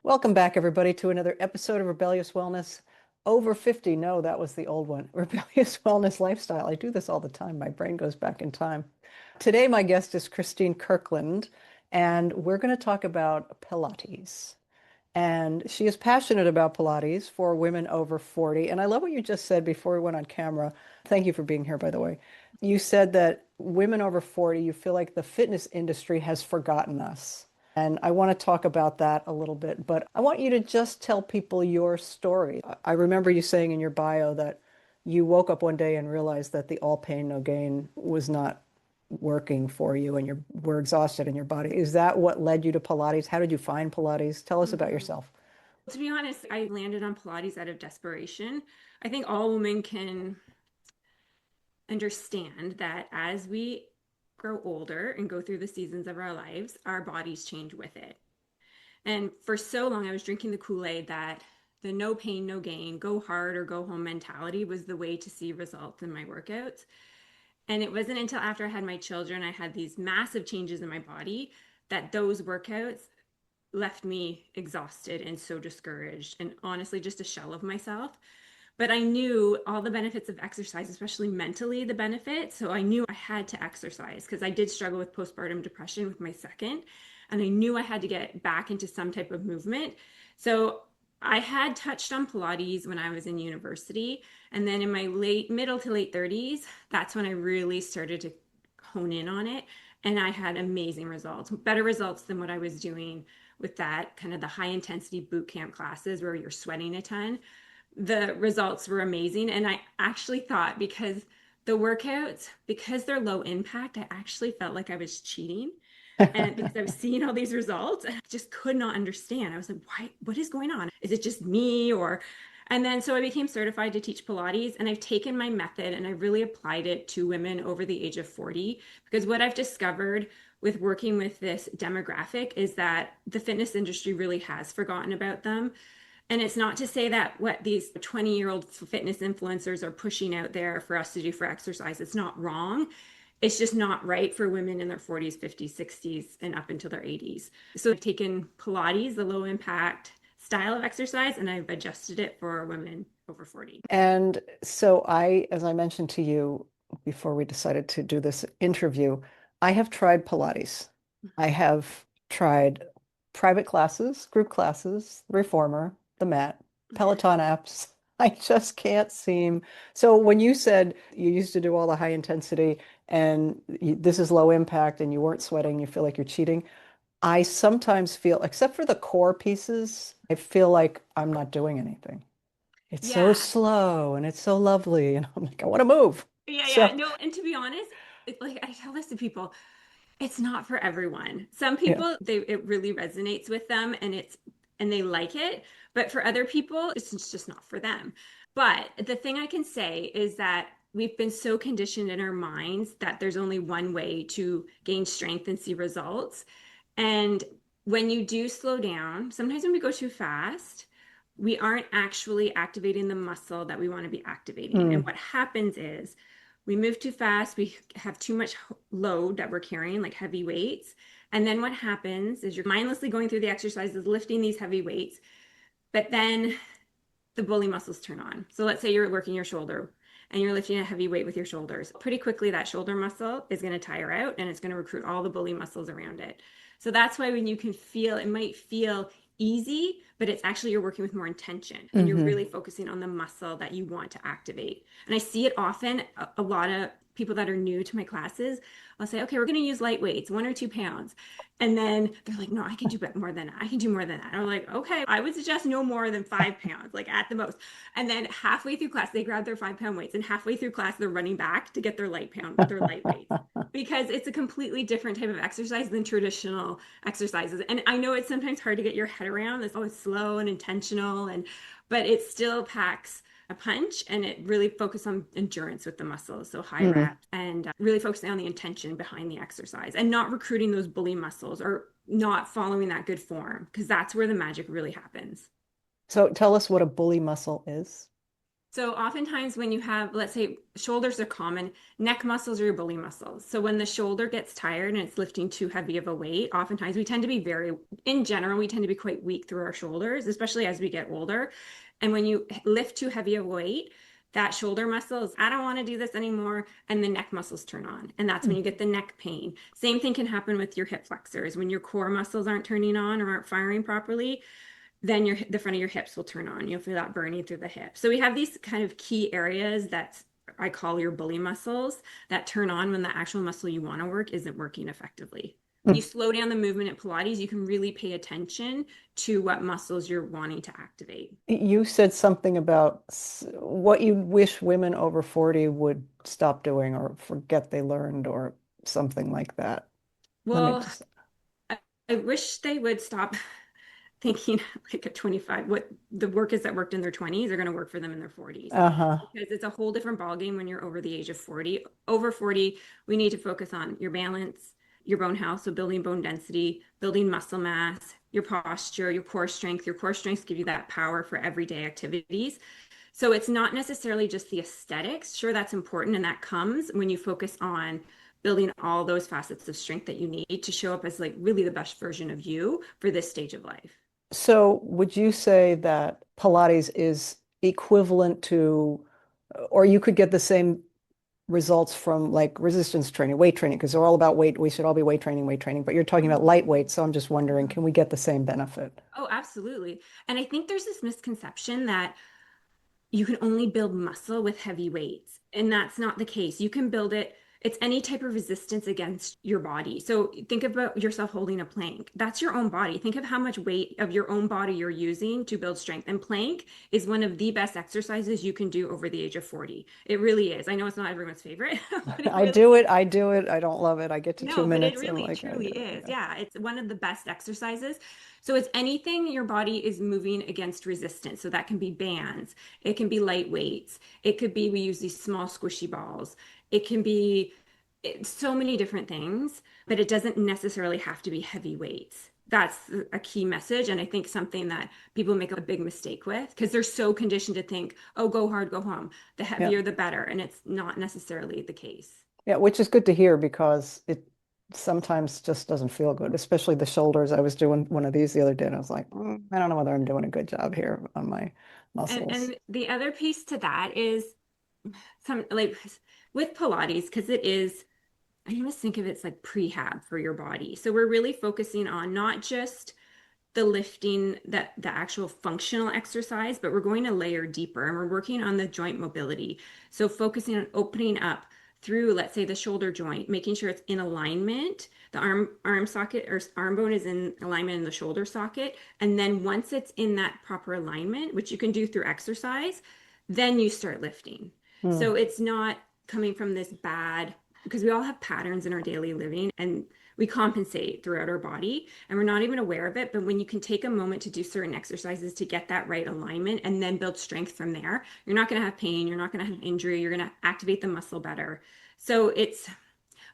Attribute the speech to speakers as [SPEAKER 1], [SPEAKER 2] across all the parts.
[SPEAKER 1] Welcome back, everybody, to another episode of Rebellious Wellness. Over 50. No, that was the old one. Rebellious Wellness Lifestyle. I do this all the time. My brain goes back in time. Today, my guest is Christine Kirkland, and we're going to talk about Pilates. And she is passionate about Pilates for women over 40. And I love what you just said before we went on camera. Thank you for being here, by the way. You said that women over 40, you feel like the fitness industry has forgotten us. And I want to talk about that a little bit, but I want you to just tell people your story. I remember you saying in your bio that you woke up one day and realized that the all pain, no gain was not working for you and you were exhausted in your body. Is that what led you to Pilates? How did you find Pilates? Tell us about
[SPEAKER 2] Mhm.
[SPEAKER 1] yourself.
[SPEAKER 2] To be honest, I landed on Pilates out of desperation. I think all women can understand that as we grow older and go through the seasons of our lives, our bodies change with it. And for so long, I was drinking the Kool-Aid that the no pain, no gain, go hard or go home mentality was the way to see results in my workouts. And it wasn't until after I had my children, I had these massive changes in my body that those workouts left me exhausted and so discouraged and honestly just a shell of myself. But I knew all the benefits of exercise, especially mentally, the benefits. So I knew I had to exercise because I did struggle with postpartum depression with my second. And I knew I had to get back into some type of movement. So I had touched on Pilates when I was in university. And then in my middle to late 30s, that's when I really started to hone in on it. And I had amazing results, better results than what I was doing with that kind of the high intensity boot camp classes where you're sweating a ton. The results were amazing. And I actually thought because the workouts, because they're low impact, I actually felt like I was cheating. And because I was seeing all these results, and I just could not understand. I was like, why, what is going on? Is it just me or and then so I became certified to teach Pilates and I've taken my method and I really applied it to women over the age of 40 because what I've discovered with working with this demographic is that the fitness industry really has forgotten about them. And it's not to say that what these 20-year-old fitness influencers are pushing out there for us to do for exercise, it's not wrong. It's just not right for women in their 40s, 50s, 60s, and up until their 80s. So I've taken Pilates, the low impact style of exercise, and I've adjusted it for women over 40.
[SPEAKER 1] And so as I mentioned to you before we decided to do this interview, I have tried Pilates. I have tried private classes, group classes, reformer, the mat, Peloton apps. I just can't seem. So when you said you used to do all the high intensity and this is low impact and you weren't sweating, you feel like you're cheating. I sometimes feel, except for the core pieces, I feel like I'm not doing anything. It's so
[SPEAKER 2] Yeah,
[SPEAKER 1] slow and it's so lovely. And I'm like, I want to move.
[SPEAKER 2] yeah.
[SPEAKER 1] So,
[SPEAKER 2] No, and to be honest, like I tell this to people, it's not for everyone. Some
[SPEAKER 1] yeah.
[SPEAKER 2] people it really resonates with them and they like it, but for other people it's just not for them. But the thing I can say is that we've been so conditioned in our minds that there's only one way to gain strength and see results. And when you do slow down, sometimes when we go too fast, we aren't actually activating the muscle that we want to be activating. And
[SPEAKER 1] Mm,
[SPEAKER 2] what happens is we move too fast, we have too much load that we're carrying, like heavy weights. And then what happens is you're mindlessly going through the exercises, lifting these heavy weights, but then the bully muscles turn on. So let's say you're working your shoulder and you're lifting a heavy weight with your shoulders. Pretty quickly, that shoulder muscle is going to tire out and it's going to recruit all the bully muscles around it. So that's why when you can feel, it might feel easy, but it's actually you're working with more intention and you're
[SPEAKER 1] hmm
[SPEAKER 2] really focusing on the muscle that you want to activate. And I see it often, a lot of people that are new to my classes, I'll say, okay, we're going to use light weights, 1 or 2 pounds. And then they're like, no, I can do more than that. I can do more than that. And I'm like, okay, I would suggest no more than 5 pounds, like at the most. And then halfway through class, they grab their 5 pound weights, and halfway through class, they're running back to get their light weights because it's a completely different type of exercise than traditional exercises. And I know it's sometimes hard to get your head around this. Oh, it's slow and intentional, but it still packs a punch and it really focuses on endurance with the muscles, so high
[SPEAKER 1] mm.
[SPEAKER 2] reps and really focusing on the intention behind the exercise and not recruiting those bully muscles or not following that good form because that's where the magic really happens.
[SPEAKER 1] So tell us what a bully muscle is.
[SPEAKER 2] So oftentimes when you have, let's say shoulders are common, neck muscles are your belly muscles. So when the shoulder gets tired and it's lifting too heavy of a weight, oftentimes we tend to be in general, we tend to be quite weak through our shoulders, especially as we get older. And when you lift too heavy of a weight, that shoulder muscles, I don't want to do this anymore, and the neck muscles turn on. And that's when you get the neck pain. Same thing can happen with your hip flexors. When your core muscles aren't turning on or aren't firing properly, then the front of your hips will turn on. You'll feel that burning through the hip. So we have these kind of key areas that I call your bully muscles that turn on when the actual muscle you want to work isn't working effectively. When you slow down the movement at Pilates, you can really pay attention to what muscles you're wanting to activate.
[SPEAKER 1] You said something about what you wish women over 40 would stop doing or forget they learned or something like that. Let me
[SPEAKER 2] Well,
[SPEAKER 1] just,
[SPEAKER 2] I wish they would stop thinking like at 25, what the work is that worked in their 20s are going to work for them in their 40s.
[SPEAKER 1] uh-huh.
[SPEAKER 2] Because it's a whole different ballgame when you're over the age of 40. Over 40, we need to focus on your balance, your bone health, so building bone density, building muscle mass, your posture, your core strength. Your core strengths give you that power for everyday activities. So it's not necessarily just the aesthetics. Sure, that's important, and that comes when you focus on building all those facets of strength that you need to show up as like really the best version of you for this stage of life.
[SPEAKER 1] So would you say that Pilates is equivalent to, or you could get the same results from like resistance training, weight training, because they're all about weight. We should all be weight training, but you're talking about lightweight. So I'm just wondering, can we get the same benefit?
[SPEAKER 2] Oh, absolutely. And I think there's this misconception that you can only build muscle with heavy weights. And that's not the case. You can build it, it's any type of resistance against your body. So think about yourself holding a plank. That's your own body. Think of how much weight of your own body you're using to build strength. And plank is one of the best exercises you can do over the age of 40. It really is. I know it's not everyone's favorite, but it
[SPEAKER 1] I
[SPEAKER 2] really
[SPEAKER 1] do it. I do it. I don't love it. I get to two
[SPEAKER 2] no, but it
[SPEAKER 1] minutes. I'm
[SPEAKER 2] really
[SPEAKER 1] like, I do
[SPEAKER 2] truly
[SPEAKER 1] it.
[SPEAKER 2] is.
[SPEAKER 1] Yeah.
[SPEAKER 2] Yeah, it's one of the best exercises. So it's anything your body is moving against resistance. So that can be bands, it can be light weights, it could be we use these small squishy balls. It can be so many different things, but it doesn't necessarily have to be heavy weights. That's a key message. And I think something that people make a big mistake with because they're so conditioned to think, oh, go hard, go home. The
[SPEAKER 1] Yeah.
[SPEAKER 2] heavier, the better. And it's not necessarily the case.
[SPEAKER 1] Yeah, which is good to hear because it sometimes just doesn't feel good, especially the shoulders. I was doing one of these the other day and I was like, I don't know whether I'm doing a good job here on my muscles.
[SPEAKER 2] And the other piece to that is some like with Pilates, because it is, I almost think of it as like prehab for your body. So we're really focusing on not just the lifting, that the actual functional exercise, but we're going to layer deeper and we're working on the joint mobility. So focusing on opening up through, let's say, the shoulder joint, making sure it's in alignment. The arm socket or arm bone is in alignment in the shoulder socket. And then once it's in that proper alignment, which you can do through exercise, then you start lifting.
[SPEAKER 1] Hmm.
[SPEAKER 2] So it's not coming from this bad, because we all have patterns in our daily living and we compensate throughout our body and we're not even aware of it. But when you can take a moment to do certain exercises to get that right alignment and then build strength from there, you're not going to have pain, you're not going to have injury, you're going to activate the muscle better. So it's,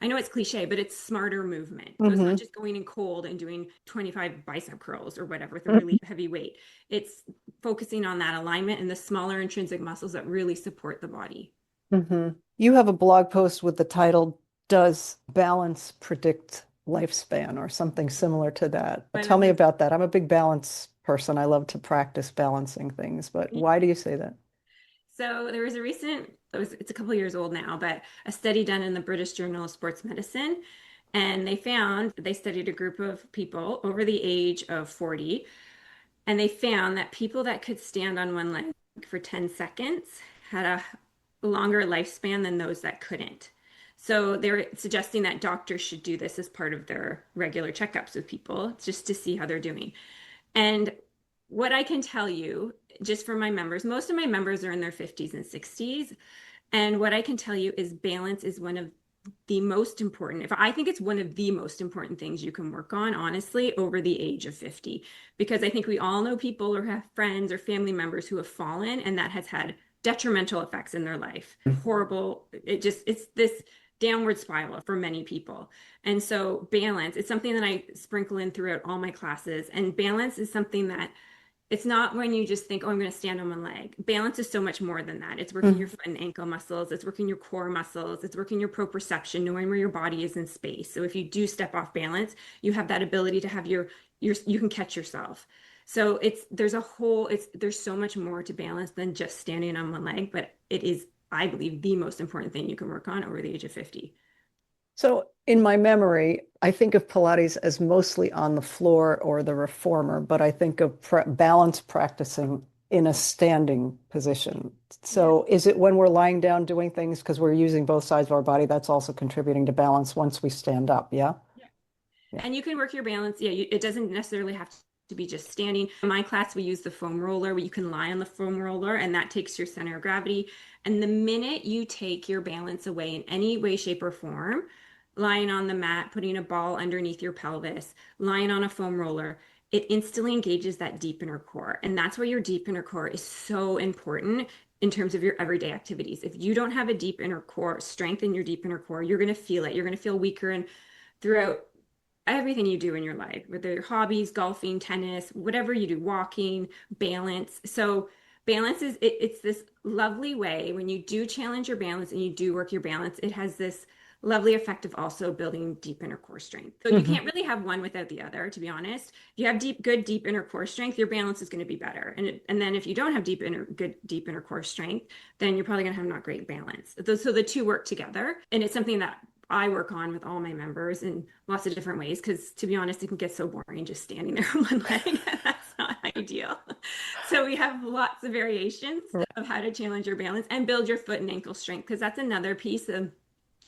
[SPEAKER 2] I know it's cliche, but it's smarter movement. So it's not
[SPEAKER 1] Hmm.
[SPEAKER 2] just going in cold and doing 25 bicep curls or whatever with a
[SPEAKER 1] Hmm.
[SPEAKER 2] really heavy weight. It's focusing on that alignment and the smaller intrinsic muscles that really support the body.
[SPEAKER 1] Hmm. You have a blog post with the title, Does Balance Predict Lifespan, or something similar to that?
[SPEAKER 2] I
[SPEAKER 1] Tell
[SPEAKER 2] love
[SPEAKER 1] me
[SPEAKER 2] this.
[SPEAKER 1] about that. I'm a big balance person. I love to practice balancing things, but why do you say that?
[SPEAKER 2] So there was a recent, it's a couple years old now, but a study done in the British Journal of Sports Medicine. And they studied a group of people over the age of 40, and they found that people that could stand on one leg for 10 seconds had a longer lifespan than those that couldn't. So they're suggesting that doctors should do this as part of their regular checkups with people just to see how they're doing. And what I can tell you, just for my members, most of my members are in their 50s and 60s. And what I can tell you is balance is one of the most important, if I think it's one of the most important things you can work on, honestly, over the age of 50. Because I think we all know people or have friends or family members who have fallen, and that has had detrimental effects in their life. Horrible. It's this downward spiral for many people. And so balance, it's something that I sprinkle in throughout all my classes. And balance is something that It's not when you just think, oh, I'm going to stand on one leg. Balance is so much more than that. It's working your
[SPEAKER 1] Mhm.
[SPEAKER 2] foot and ankle muscles. It's working your core muscles. It's working your proprioception, knowing where your body is in space. So if you do step off balance, you have that ability to have you can catch yourself. So there's so much more to balance than just standing on one leg, but it is, I believe, the most important thing you can work on over the age of 50.
[SPEAKER 1] So, in my memory, I think of Pilates as mostly on the floor or the reformer, but I think of balance practicing in a standing position.
[SPEAKER 2] Yeah.
[SPEAKER 1] So, is it when we're lying down doing things because we're using both sides of our body that's also contributing to balance once we stand up? Yeah. Yeah.
[SPEAKER 2] And you can work your balance. Yeah, it doesn't necessarily have to be just standing. In my class, we use the foam roller where you can lie on the foam roller and that takes your center of gravity. And the minute you take your balance away in any way, shape, or form, lying on the mat, putting a ball underneath your pelvis, lying on a foam roller, it instantly engages that deep inner core. And that's why your deep inner core is so important in terms of your everyday activities. If you don't have a deep inner core, strength in your deep inner core, you're going to feel it. You're going to feel weaker and throughout everything you do in your life, whether your hobbies, golfing, tennis, whatever you do, walking, balance. So balance it's this lovely way when you do challenge your balance and you do work your balance, it has this lovely effect of also building deep inner core strength. So you
[SPEAKER 1] Mhm.
[SPEAKER 2] can't really have one without the other, to be honest. If you have good deep inner core strength, your balance is going to be better. And then if you don't have good deep inner core strength, then you're probably going to have not great balance. So the two work together, and it's something that I work on with all my members in lots of different ways because, to be honest, it can get so boring just standing there on one leg. That's not ideal. So we have lots of variations
[SPEAKER 1] Right.
[SPEAKER 2] of how to challenge your balance and build your foot and ankle strength because that's another piece of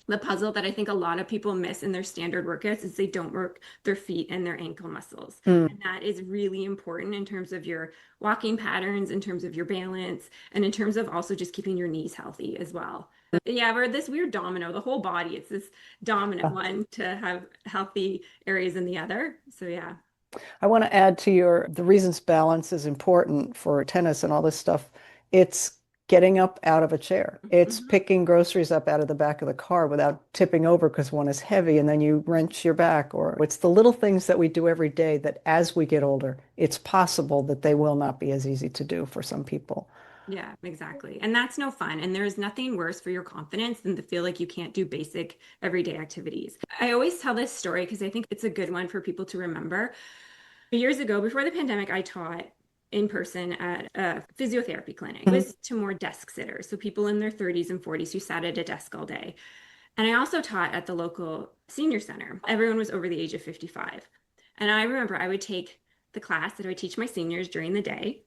[SPEAKER 2] the puzzle that I think a lot of people miss in their standard workouts is they don't work their feet and their ankle muscles.
[SPEAKER 1] Mm.
[SPEAKER 2] And that is really important in terms of your walking patterns, in terms of your balance, and in terms of also just keeping your knees healthy as well. Yeah, we're this weird domino, the whole body. It's this dominant
[SPEAKER 1] Yeah.
[SPEAKER 2] one to have healthy areas in the other. So yeah.
[SPEAKER 1] I want to add to the reasons balance is important for tennis and all this stuff. It's getting up out of a chair. It's
[SPEAKER 2] Mhm.
[SPEAKER 1] picking groceries up out of the back of the car without tipping over because one is heavy and then you wrench your back. Or it's the little things that we do every day that as we get older, it's possible that they will not be as easy to do for some people.
[SPEAKER 2] Yeah, exactly. And that's no fun. And there's nothing worse for your confidence than to feel like you can't do basic everyday activities. I always tell this story because I think it's a good one for people to remember. Years ago, before the pandemic, I taught in person at a physiotherapy clinic. It
[SPEAKER 1] Mhm.
[SPEAKER 2] was to more desk sitters, so people in their 30s and 40s who sat at a desk all day. And I also taught at the local senior center. Everyone was over the age of 55. And I remember I would take the class that I would teach my seniors during the day,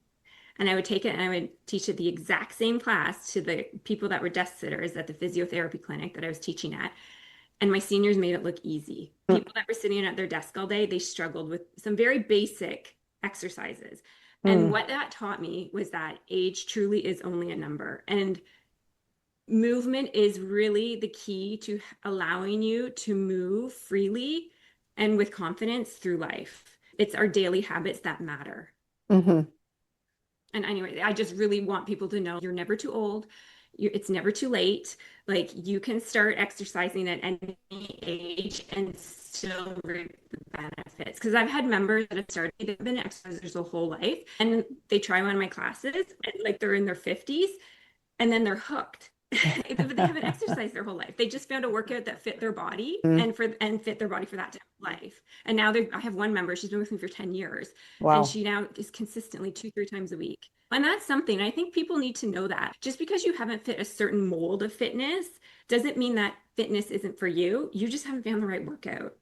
[SPEAKER 2] and I would take it and I would teach it the exact same class to the people that were desk sitters at the physiotherapy clinic that I was teaching at. And my seniors made it look easy. People that were sitting at their desk all day, they struggled with some very basic exercises. And
[SPEAKER 1] Mm.
[SPEAKER 2] what that taught me was that age truly is only a number. And movement is really the key to allowing you to move freely and with confidence through life. It's our daily habits that matter.
[SPEAKER 1] Mhm.
[SPEAKER 2] And anyway, I just really want people to know you're never too old. It's never too late. Like you can start exercising at any age and still reap the benefits. Because I've had members that have started, they've been exercisers their whole life, and they try one of my classes, and like they're in their 50s, and then they're hooked. They haven't exercised their whole life. They just found a workout that fit their body
[SPEAKER 1] Mm.
[SPEAKER 2] and fit their body for that time of life. And now I have one member, she's been with me for 10 years, and
[SPEAKER 1] Wow.
[SPEAKER 2] she now is consistently 2, 3 times a week. And that's something I think people need to know that just because you haven't fit a certain mold of fitness doesn't mean that fitness isn't for you. You just haven't found the right workout.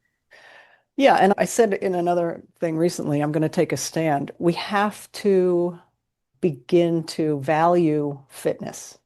[SPEAKER 1] Yeah, and I said in another thing recently, I'm going to take a stand. We have to begin to value fitness,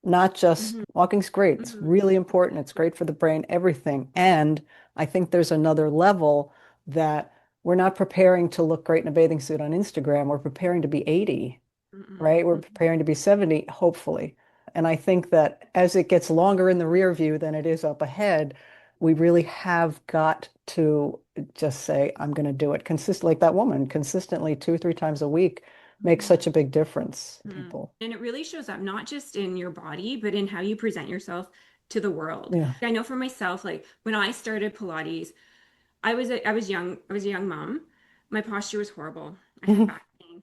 [SPEAKER 1] not just
[SPEAKER 2] Hmm.
[SPEAKER 1] walking's great. It's
[SPEAKER 2] Hmm.
[SPEAKER 1] really important. It's great for the brain, everything. And I think there's another level that we're not preparing to look great in a bathing suit on Instagram. We're preparing to be 80,
[SPEAKER 2] Hmm.
[SPEAKER 1] right? We're preparing to be 70, hopefully. And I think that as it gets longer in the rear view than it is up ahead, we really have got to just say, I'm going to do it consistently, like that woman, consistently 2, 3 times a week makes
[SPEAKER 2] Hmm.
[SPEAKER 1] such a big difference to
[SPEAKER 2] Mhm.
[SPEAKER 1] people.
[SPEAKER 2] And it really shows up not just in your body, but in how you present yourself to the world.
[SPEAKER 1] Yeah.
[SPEAKER 2] I know for myself, like when I started Pilates, I was young, I was a young mom. My posture was horrible. I had back pain.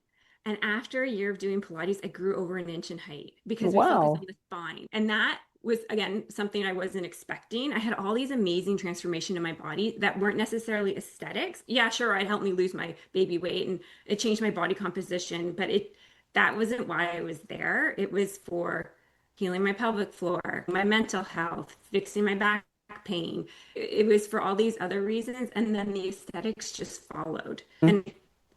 [SPEAKER 2] And after a year of doing Pilates, I grew over an inch in height because we focus on
[SPEAKER 1] Wow.
[SPEAKER 2] the spine. And that was, again, something I wasn't expecting. I had all these amazing transformation in my body that weren't necessarily aesthetics. Yeah, sure, it helped me lose my baby weight and it changed my body composition, but that wasn't why I was there. It was for healing my pelvic floor, my mental health, fixing my back pain. It was for all these other reasons. And then the aesthetics just followed. And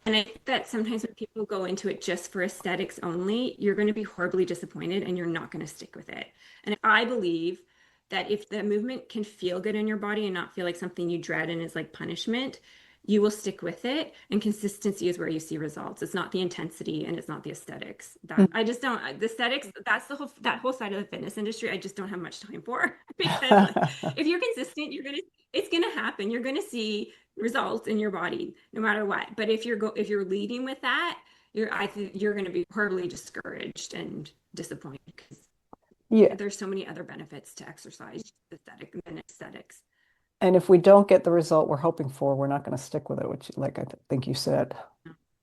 [SPEAKER 2] I think that sometimes when people go into it just for aesthetics only, you're going to be horribly disappointed and you're not going to stick with it. And I believe that if the movement can feel good in your body and not feel like something you dread and is like punishment, you will stick with it. And consistency is where you see results. It's not the intensity and it's not the aesthetics. That I just don't, the aesthetics, that's that whole side of the fitness industry, I just don't have much time for because like if you're consistent, it's gonna happen. You're gonna see results in your body no matter what. But if you're leading with that, I think you're going to be horribly discouraged and disappointed because
[SPEAKER 1] Yeah.
[SPEAKER 2] there's so many other benefits to exercise aesthetic than aesthetics.
[SPEAKER 1] And if we don't get the result we're hoping for, we're not going to stick with it, which, like think you said.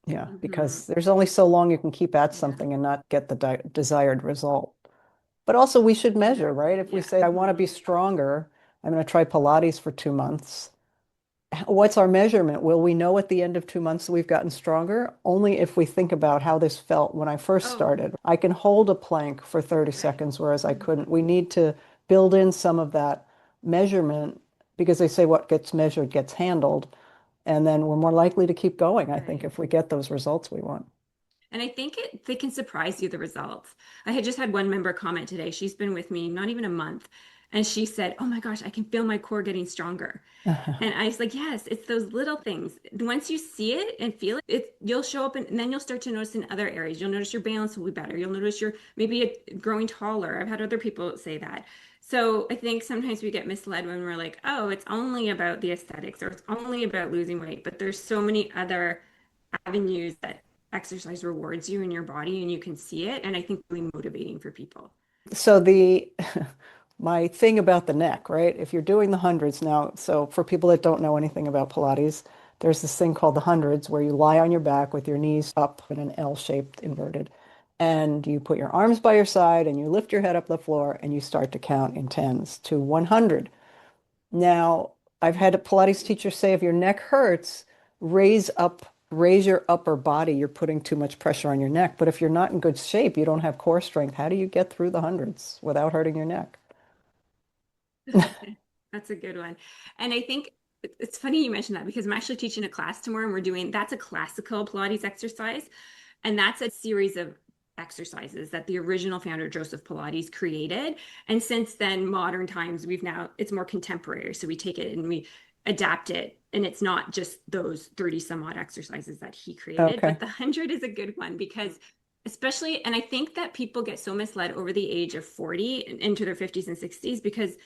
[SPEAKER 1] Yeah,
[SPEAKER 2] Hmm.
[SPEAKER 1] because there's only so long you can keep at
[SPEAKER 2] Yeah.
[SPEAKER 1] something and not get the desired result. But also, we should measure, right? If we
[SPEAKER 2] Yeah.
[SPEAKER 1] say, I want to be
[SPEAKER 2] Hmm.
[SPEAKER 1] stronger, I'm going to try Pilates for 2 months. What's our measurement? Will we know at the end of 2 months that we've gotten stronger? Only if we think about how this felt when I first
[SPEAKER 2] Oh,
[SPEAKER 1] started. I can hold a plank for 30
[SPEAKER 2] right.
[SPEAKER 1] seconds, whereas I
[SPEAKER 2] Mhm.
[SPEAKER 1] couldn't. We need to build in some of that measurement because they say what gets measured gets handled. And then we're more likely to keep going, I think,
[SPEAKER 2] Right.
[SPEAKER 1] if we get those results we want.
[SPEAKER 2] And I think they can surprise you, the results. I had just had one member comment today. She's been with me not even a month. And she said, "Oh my gosh, I can feel my core getting stronger." And I was like, yes, it's those little things. Once you see it and feel it, you'll show up and then you'll start to notice in other areas. You'll notice your balance will be better. You'll notice you're maybe growing taller. I've had other people say that. So I think sometimes we get misled when we're like, oh, it's only about the aesthetics or it's only about losing weight. But there's so many other avenues that exercise rewards you in your body and you can see it. And I think really motivating for people.
[SPEAKER 1] So the my thing about the neck, right? If you're doing the hundreds now, so for people that don't know anything about Pilates, there's this thing called the hundreds where you lie on your back with your knees up in an L-shaped inverted, and you put your arms by your side and you lift your head up the floor and you start to count in tens to 100. Now, I've had a Pilates teacher say if your neck hurts, raise your upper body. You're putting too much pressure on your neck. But if you're not in good shape, you don't have core strength, how do you get through the hundreds without hurting your neck?
[SPEAKER 2] That's a good one. And I think it's funny you mentioned that because I'm actually teaching a class tomorrow and that's a classical Pilates exercise. And that's a series of exercises that the original founder, Joseph Pilates, created. And since then, modern times, it's more contemporary. So we take it and we adapt it. And it's not just those 30 some odd exercises that he created,
[SPEAKER 1] Okay.
[SPEAKER 2] but the 100 is a good one because especially, and I think that people get so misled over the age of 40 and into their 50s and 60s because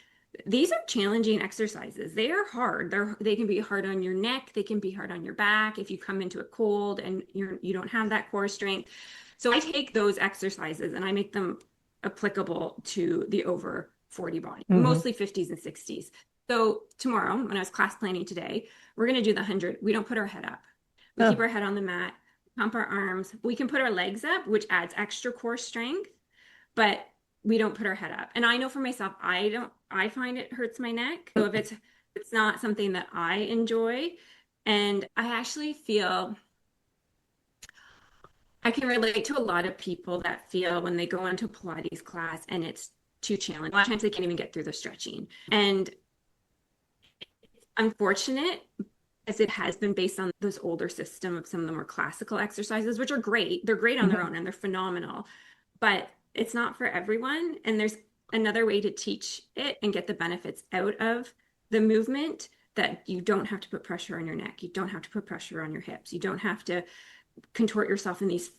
[SPEAKER 2] these are challenging exercises. They are hard. They can be hard on your neck. They can be hard on your back if you come into it cold and you don't have that core strength. So I take those exercises and I make them applicable to the over 40 body,
[SPEAKER 1] Hmm.
[SPEAKER 2] mostly 50s and 60s. So tomorrow, when I was class planning today, we're going to do the 100. We don't put our head up. We keep
[SPEAKER 1] Oh,
[SPEAKER 2] our head on the mat, pump our arms. We can put our legs up, which adds extra core strength, but we don't put our head up. And I know for myself, I find it hurts my neck. So if it's not something that I enjoy, and I actually feel I can relate to a lot of people that feel when they go into a Pilates class and it's too challenging. A lot of times they can't even get through the stretching. And it's unfortunate as it has been based on those older system of some of the more classical exercises, which are great. They're great on their
[SPEAKER 1] mhm.
[SPEAKER 2] own and they're phenomenal, but it's not for everyone. And there's another way to teach it and get the benefits out of the movement that you don't have to put pressure on your neck. You don't have to put pressure on your hips. You don't have to contort yourself in these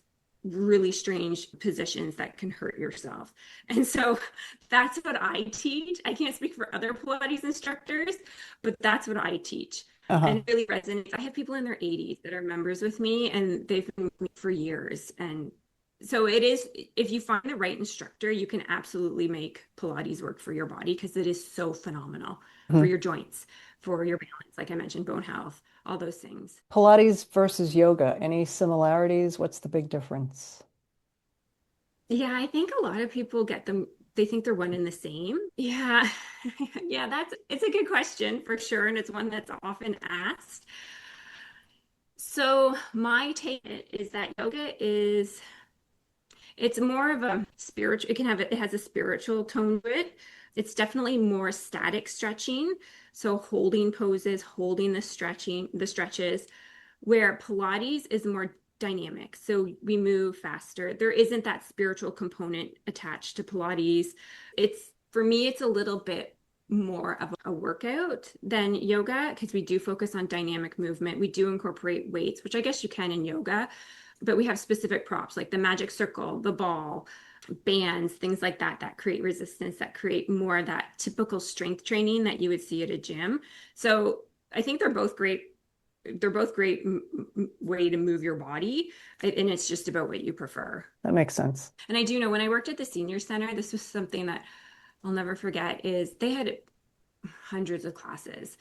[SPEAKER 2] really strange positions that can hurt yourself. And so that's what I teach. I can't speak for other Pilates instructors, but that's what I teach. And
[SPEAKER 1] Uh-huh.
[SPEAKER 2] it really resonates. I have people in their 80s that are members with me and they've been with me for years. And so it is, if you find the right instructor, you can absolutely make Pilates work for your body because it is so phenomenal for
[SPEAKER 1] Mhm.
[SPEAKER 2] your joints, for your balance, like I mentioned, bone health, all those things.
[SPEAKER 1] Pilates versus yoga, any similarities? What's the big difference?
[SPEAKER 2] Yeah, I think a lot of people get them, they think they're one and the same. Yeah. Yeah, it's a good question for sure. And it's one that's often asked. So my take is that yoga is it's more of a spiritual, it has a spiritual tone to it. It's definitely more static stretching. So holding poses, holding the stretches, where Pilates is more dynamic. So we move faster. There isn't that spiritual component attached to Pilates. For me, it's a little bit more of a workout than yoga because we do focus on dynamic movement. We do incorporate weights, which I guess you can in yoga, but we have specific props like the magic circle, the ball, bands, things like that, that create resistance, that create more of that typical strength training that you would see at a gym. So I think they're both great. They're both great way to move your body, and it's just about what you prefer.
[SPEAKER 1] That makes sense.
[SPEAKER 2] And I do know when I worked at the senior center, this was something that I'll never forget is they had hundreds of classes.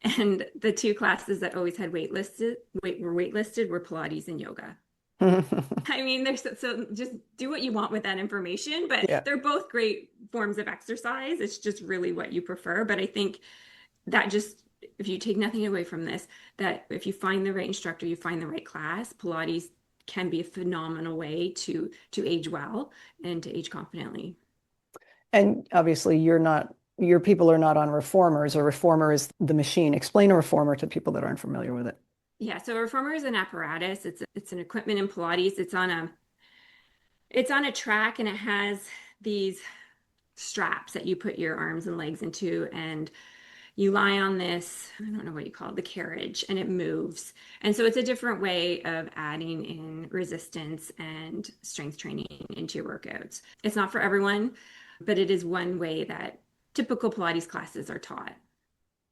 [SPEAKER 2] And the two classes that always had were waitlisted were Pilates and yoga. I mean, there's so just do what you want with that information, but
[SPEAKER 1] Yeah.
[SPEAKER 2] they're both great forms of exercise. It's just really what you prefer. But I think that just, if you take nothing away from this, that if you find the right instructor, you find the right class, Pilates can be a phenomenal way to age well and to age confidently.
[SPEAKER 1] And obviously your people are not on reformers. A reformer is the machine. Explain a reformer to people that aren't familiar with it.
[SPEAKER 2] Yeah, so a reformer is an apparatus. It's an equipment in Pilates. It's on a track and it has these straps that you put your arms and legs into, and you lie on this, I don't know what you call it, the carriage, and it moves. And so it's a different way of adding in resistance and strength training into your workouts. It's not for everyone, but it is one way that typical Pilates classes are taught.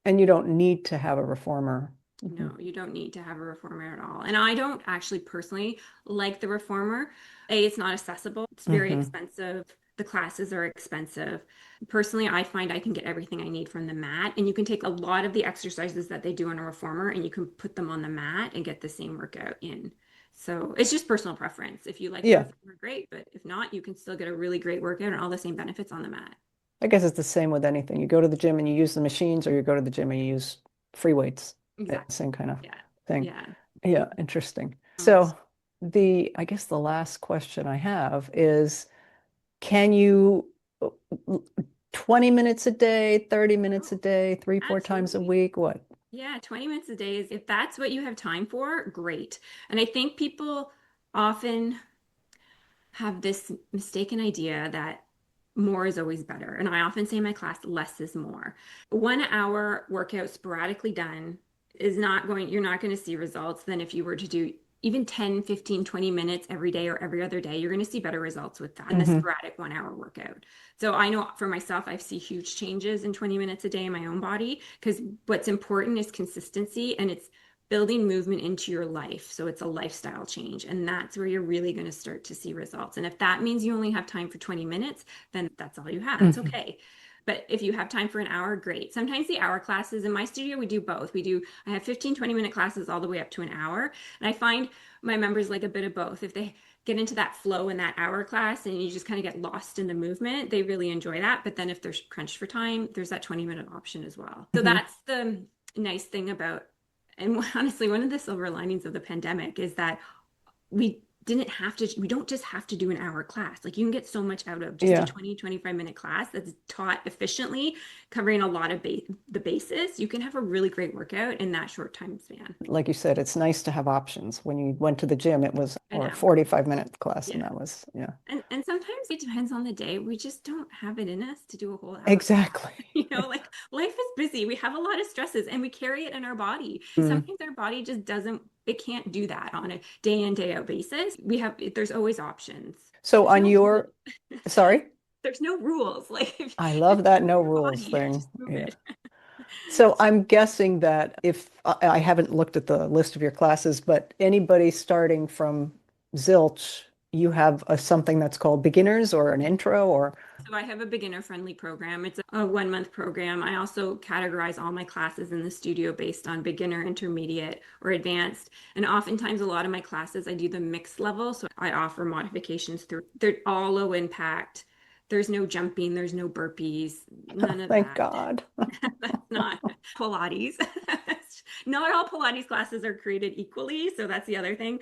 [SPEAKER 1] And you don't need to have a reformer.
[SPEAKER 2] No, you don't need to have a reformer at all. And I don't actually personally like the reformer. It's not accessible. It's very
[SPEAKER 1] Mm-hmm.
[SPEAKER 2] expensive. The classes are expensive. Personally, I find I can get everything I need from the mat, and you can take a lot of the exercises that they do on a reformer and you can put them on the mat and get the same workout in. So it's just personal preference. If you like the
[SPEAKER 1] Yeah.
[SPEAKER 2] reformer, great. But if not, you can still get a really great workout and all the same benefits on the mat.
[SPEAKER 1] I guess it's the same with anything. You go to the gym and you use the machines, or you go to the gym and you use free weights.
[SPEAKER 2] Exactly.
[SPEAKER 1] Same kind of
[SPEAKER 2] Yeah.
[SPEAKER 1] thing.
[SPEAKER 2] Yeah.
[SPEAKER 1] Yeah, interesting.
[SPEAKER 2] Almost.
[SPEAKER 1] So I guess the last question I have is, can you 20 minutes a day, 30 minutes a
[SPEAKER 2] Oh,
[SPEAKER 1] day, three, four times a
[SPEAKER 2] absolutely.
[SPEAKER 1] week? What?
[SPEAKER 2] Yeah, 20 minutes a day is if that's what you have time for, great. And I think people often have this mistaken idea that more is always better. And I often say in my class, less is more. 1 hour workout sporadically done you're not going to see results than if you were to do even 10, 15, 20 minutes every day or every other day. You're going to see better results with that in the
[SPEAKER 1] Hmm.
[SPEAKER 2] sporadic 1 hour workout. So I know for myself, I see huge changes in 20 minutes a day in my own body because what's important is consistency and it's building movement into your life. So it's a lifestyle change. And that's where you're really going to start to see results. And if that means you only have time for 20 minutes, then that's all you have. That's
[SPEAKER 1] Hmm.
[SPEAKER 2] okay. But if you have time for an hour, great. Sometimes the hour classes in my studio, we do both. I have 15, 20-minute classes all the way up to an hour. And I find my members like a bit of both. If they get into that flow in that hour class and you just kind of get lost in the movement, they really enjoy that. But then if they're crunched for time, there's that 20-minute option as well. So
[SPEAKER 1] Hmm.
[SPEAKER 2] that's the nice thing about and honestly, one of the silver linings of the pandemic is that we don't just have to do an hour class. Like you can get so much out of just a
[SPEAKER 1] Yeah.
[SPEAKER 2] 20, 25-minute class that's taught efficiently, covering a lot of the bases. You can have a really great workout in that short time span.
[SPEAKER 1] Like you said, it's nice to have options. When you went to the gym, it was
[SPEAKER 2] An
[SPEAKER 1] or a
[SPEAKER 2] hour.
[SPEAKER 1] 45-minute class, and
[SPEAKER 2] Yeah.
[SPEAKER 1] that was, yeah.
[SPEAKER 2] And sometimes it depends on the day. We just don't have it in us to do a whole hour class.
[SPEAKER 1] Exactly.
[SPEAKER 2] Like life is busy. We have a lot of stresses and we carry it in our body.
[SPEAKER 1] Mm.
[SPEAKER 2] Sometimes our body just doesn't, it can't do that on a day in, day out basis. There's always options.
[SPEAKER 1] So
[SPEAKER 2] There's
[SPEAKER 1] on
[SPEAKER 2] no rule.
[SPEAKER 1] your, sorry,
[SPEAKER 2] There's no rules. Like if
[SPEAKER 1] I
[SPEAKER 2] it's
[SPEAKER 1] love that
[SPEAKER 2] good for
[SPEAKER 1] no
[SPEAKER 2] your
[SPEAKER 1] rules
[SPEAKER 2] body,
[SPEAKER 1] thing.
[SPEAKER 2] just move
[SPEAKER 1] Yeah.
[SPEAKER 2] it.
[SPEAKER 1] So I'm guessing that if I haven't looked at the list of your classes, but anybody starting from zilch you have something that's called beginners or an intro or
[SPEAKER 2] So I have a beginner friendly program. It's a 1 month program. I also categorize all my classes in the studio based on beginner, intermediate, or advanced. And oftentimes, a lot of my classes, I do the mixed level. So I offer modifications through, they're all low impact. There's no jumping, there's no burpees, none of
[SPEAKER 1] thank
[SPEAKER 2] that.
[SPEAKER 1] God.
[SPEAKER 2] That's not Pilates. Not all Pilates classes are created equally. So that's the other thing.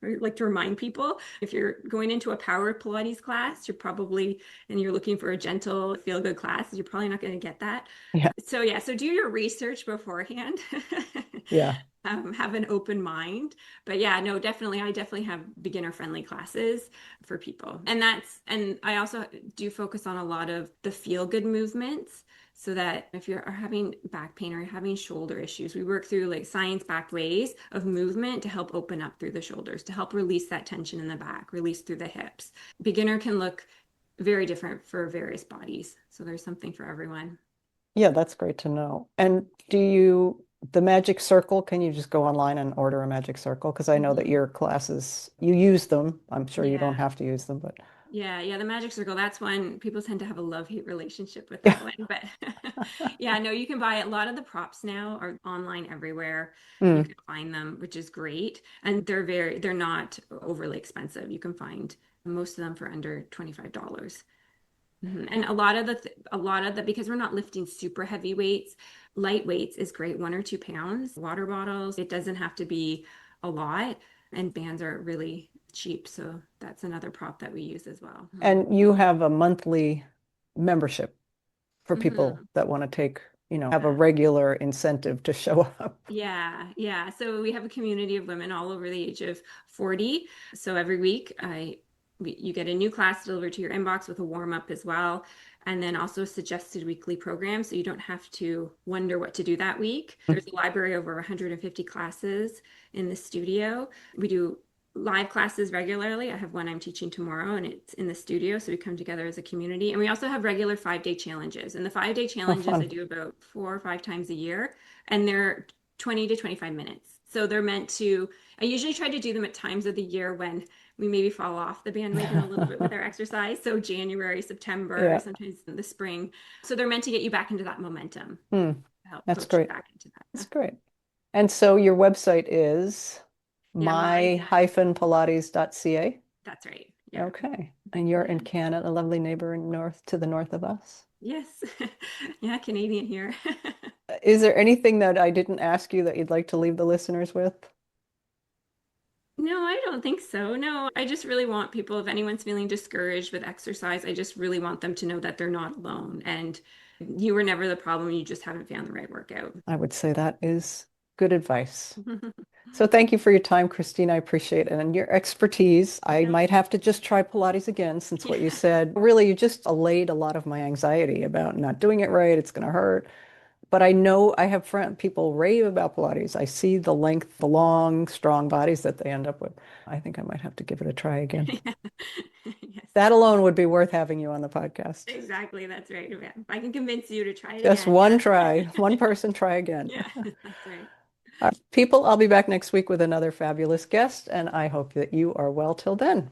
[SPEAKER 2] I like to remind people if you're going into a power Pilates class, you're probably, and you're looking for a gentle, feel good class, you're probably not going to get that.
[SPEAKER 1] Yeah.
[SPEAKER 2] So, yeah, so do your research beforehand.
[SPEAKER 1] Yeah.
[SPEAKER 2] Have an open mind. But yeah, no, definitely, I definitely have beginner friendly classes for people. And I also do focus on a lot of the feel good movements so that if you're having back pain or you're having shoulder issues, we work through like science-backed ways of movement to help open up through the shoulders, to help release that tension in the back, release through the hips. Beginner can look very different for various bodies. So there's something for everyone.
[SPEAKER 1] Yeah, that's great to know. And the magic circle, can you just go online and order a magic circle? Because I know that
[SPEAKER 2] Mhm.
[SPEAKER 1] your classes, you use them. I'm sure you don't
[SPEAKER 2] Yeah.
[SPEAKER 1] have to use them, but
[SPEAKER 2] Yeah, the magic circle, that's one people tend to have a love-hate relationship with
[SPEAKER 1] yeah.
[SPEAKER 2] that one. But yeah, no, you can buy a lot of the props now are online everywhere. You
[SPEAKER 1] Mm.
[SPEAKER 2] can find them, which is great. And they're not overly expensive. You can find most of them for under $25. And a lot of the, because we're not lifting super heavy weights, light weights is great, 1 or 2 pounds. Water bottles, it doesn't have to be a lot. And bands are really cheap. So that's another prop that we use as well.
[SPEAKER 1] And you have a monthly membership for people
[SPEAKER 2] Hmm.
[SPEAKER 1] that want to have a regular incentive to show up.
[SPEAKER 2] Yeah. So we have a community of women all over the age of 40. So every week, you get a new class delivered to your inbox with a warm up as well, and then also a suggested weekly program. So you don't have to wonder what to do that week. There's a library of over 150 classes in the studio. We do live classes regularly. I have one I'm teaching tomorrow, and it's in the studio. So we come together as a community. And we also have regular 5 day challenges. And the 5 day
[SPEAKER 1] Oh,
[SPEAKER 2] challenges I
[SPEAKER 1] fun.
[SPEAKER 2] do about 4 or 5 times a year, and they're 20 to 25 minutes. So they're meant to, I usually try to do them at times of the year when we maybe fall off the bandwagon a little bit with our exercise. So January, September,
[SPEAKER 1] Yeah.
[SPEAKER 2] sometimes in the spring. So they're meant to get you back into that momentum,
[SPEAKER 1] Hmm.
[SPEAKER 2] help
[SPEAKER 1] That's
[SPEAKER 2] coach you
[SPEAKER 1] great.
[SPEAKER 2] back into
[SPEAKER 1] That's
[SPEAKER 2] that.
[SPEAKER 1] great. And so your website is
[SPEAKER 2] Yeah, my,
[SPEAKER 1] my-pilates.ca.
[SPEAKER 2] that's right. Yeah.
[SPEAKER 1] Okay. And you're
[SPEAKER 2] Yeah.
[SPEAKER 1] in Canada, a lovely neighbor to the north of us.
[SPEAKER 2] Yes. Yeah, Canadian here.
[SPEAKER 1] Is there anything that I didn't ask you that you'd like to leave the listeners with?
[SPEAKER 2] No, I don't think so. No, I just really want people, if anyone's feeling discouraged with exercise, I just really want them to know that they're not alone. And you were never the problem. You just haven't found the right workout.
[SPEAKER 1] I would say that is good advice. So thank you for your time, Christine. I appreciate it. And your expertise. I
[SPEAKER 2] No,
[SPEAKER 1] might have to just try Pilates again since what you
[SPEAKER 2] yeah.
[SPEAKER 1] said. Really, you just allayed a lot of my anxiety about not doing it right. It's going to hurt. But I know I have people rave about Pilates. I see the length, the long, strong bodies that they end up with. I think I might have to give it a try again.
[SPEAKER 2] Yes,
[SPEAKER 1] That alone would be worth having you on the podcast.
[SPEAKER 2] exactly. That's right. Yeah. If I can convince you to try it
[SPEAKER 1] Just
[SPEAKER 2] again,
[SPEAKER 1] one
[SPEAKER 2] yeah.
[SPEAKER 1] try, one person try again.
[SPEAKER 2] Yeah, that's right.
[SPEAKER 1] People, I'll be back next week with another fabulous guest, and I hope that you are well till then.